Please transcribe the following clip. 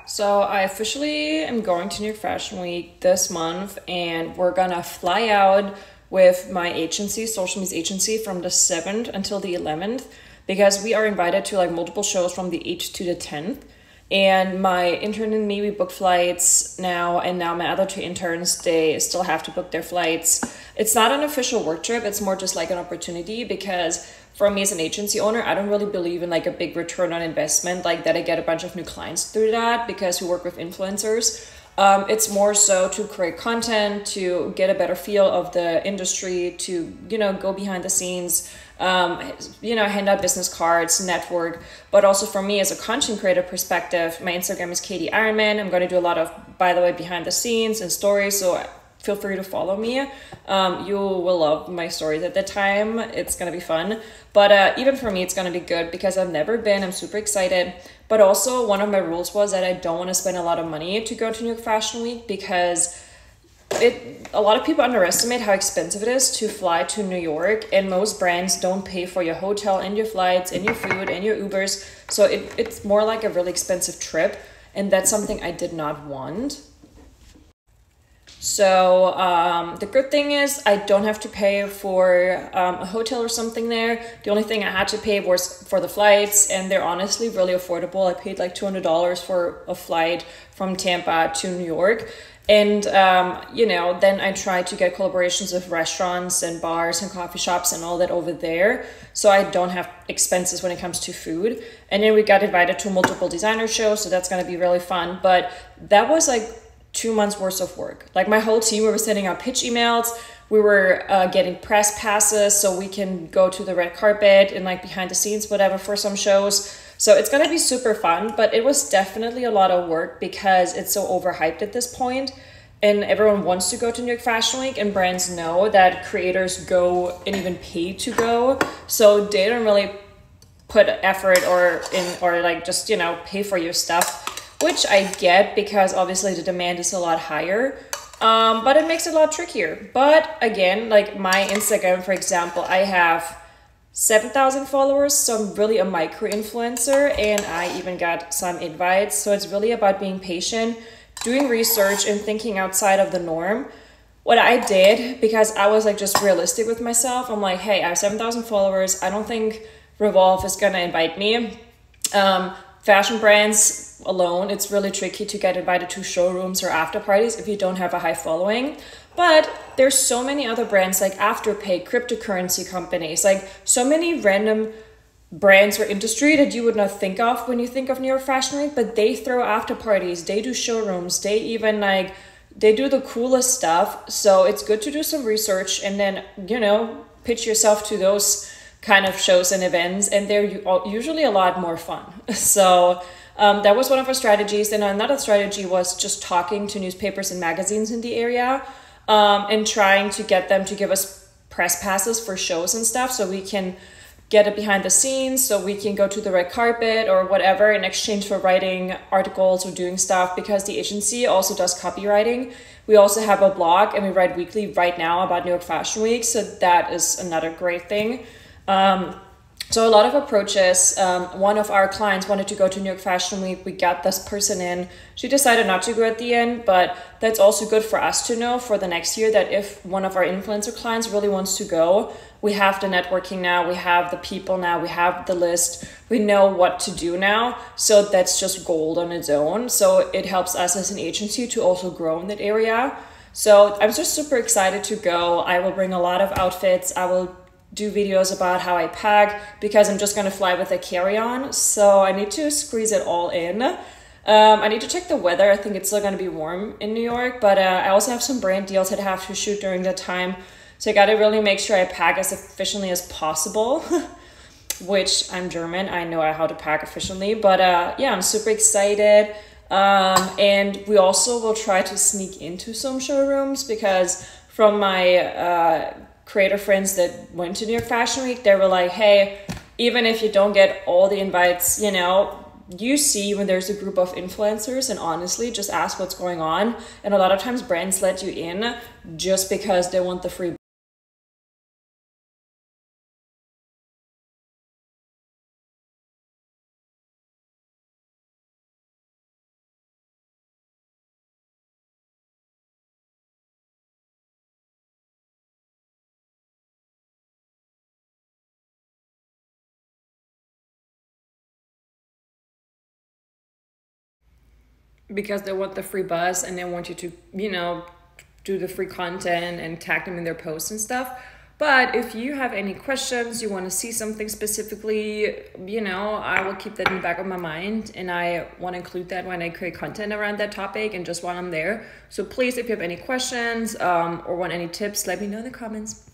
So I officially am going to New York Fashion Week this month, and we're gonna fly out with my agency, social media agency, from the 7th until the 11th because we are invited to like multiple shows from the 8th to the 10th. And my intern and me, we book flights now, and now my other two interns, they still have to book their flights. It's not an official work trip, it's more just like an opportunity because for me as an agency owner, I don't really believe in like a big return on investment, like that I get a bunch of new clients through that because we work with influencers. It's more so to create content, to get a better feel of the industry, to, go behind the scenes, hand out business cards, network. But also for me as a content creator perspective, my Instagram is Katie Ironman. I'm going to do a lot of, by the way, behind the scenes and stories. So feel free to follow me. You will love my stories at the time. It's going to be fun. But even for me, it's going to be good because I've never been. I'm super excited. But also one of my rules was that I don't want to spend a lot of money to go to New York Fashion Week because a lot of people underestimate how expensive it is to fly to New York, and most brands don't pay for your hotel and your flights and your food and your Ubers. So it's more like a really expensive trip, and that's something I did not want. So the good thing is I don't have to pay for a hotel or something there. The only thing I had to pay was for the flights, and they're honestly really affordable. I paid like $200 for a flight from Tampa to New York. And, then I tried to get collaborations with restaurants and bars and coffee shops and all that over there. So I don't have expenses when it comes to food. And then we got invited to multiple designer shows. So that's going to be really fun. But that was like 2 months worth of work. Like my whole team, we were sending out pitch emails. We were getting press passes so we can go to the red carpet and like behind the scenes, whatever, for some shows. So it's going to be super fun, but it was definitely a lot of work because it's so overhyped at this point and everyone wants to go to New York Fashion Week, and brands know that creators go and even pay to go. So they don't really put effort or just, pay for your stuff, which I get because obviously the demand is a lot higher. But it makes it a lot trickier. But again, like my Instagram, for example, I have 7,000 followers, so I'm really a micro influencer, and I even got some invites. So it's really about being patient, doing research, and thinking outside of the norm. What I did, because I was like just realistic with myself, I'm like, hey, I have 7,000 followers. I don't think Revolve is gonna invite me. Fashion brands alone, it's really tricky to get invited to showrooms or after parties if you don't have a high following. But there's so many other brands like Afterpay, cryptocurrency companies, like so many random brands or industry that you would not think of when you think of New York Fashion Week, but they throw after parties, they do showrooms, they even they do the coolest stuff. So it's good to do some research and then, pitch yourself to those kind of shows and events, and they're usually a lot more fun. So that was one of our strategies. And another strategy was just talking to newspapers and magazines in the area and trying to get them to give us press passes for shows and stuff so we can get it behind the scenes, so we can go to the red carpet or whatever in exchange for writing articles or doing stuff, because the agency also does copywriting. We also have a blog and we write weekly right now about New York Fashion Week. So that is another great thing. So a lot of approaches. One of our clients wanted to go to New York Fashion Week. We got this person in. She decided not to go at the end, but that's also good for us to know for the next year that if one of our influencer clients really wants to go, we have the networking now, we have the people now, we have the list, we know what to do now. So that's just gold on its own. So it helps us as an agency to also grow in that area. So I'm just super excited to go. I will bring a lot of outfits. I will do videos about how I pack because I'm just going to fly with a carry-on. So I need to squeeze it all in. I need to check the weather. I think it's still going to be warm in New York, but I also have some brand deals that I have to shoot during that time. So I got to really make sure I pack as efficiently as possible, which I'm German. I know how to pack efficiently, but yeah, I'm super excited. And we also will try to sneak into some showrooms because from my creator friends that went to New York Fashion Week, they were like, hey, even if you don't get all the invites, you see when there's a group of influencers, and honestly, just ask what's going on. And a lot of times brands let you in just because they want the free because they want the free buzz and they want you to, you know, do the free content and tag them in their posts and stuff. But if you have any questions, you want to see something specifically, you know, I will keep that in the back of my mind, and I want to include that when I create content around that topic and just while I'm there. So please, if you have any questions or want any tips, let me know in the comments.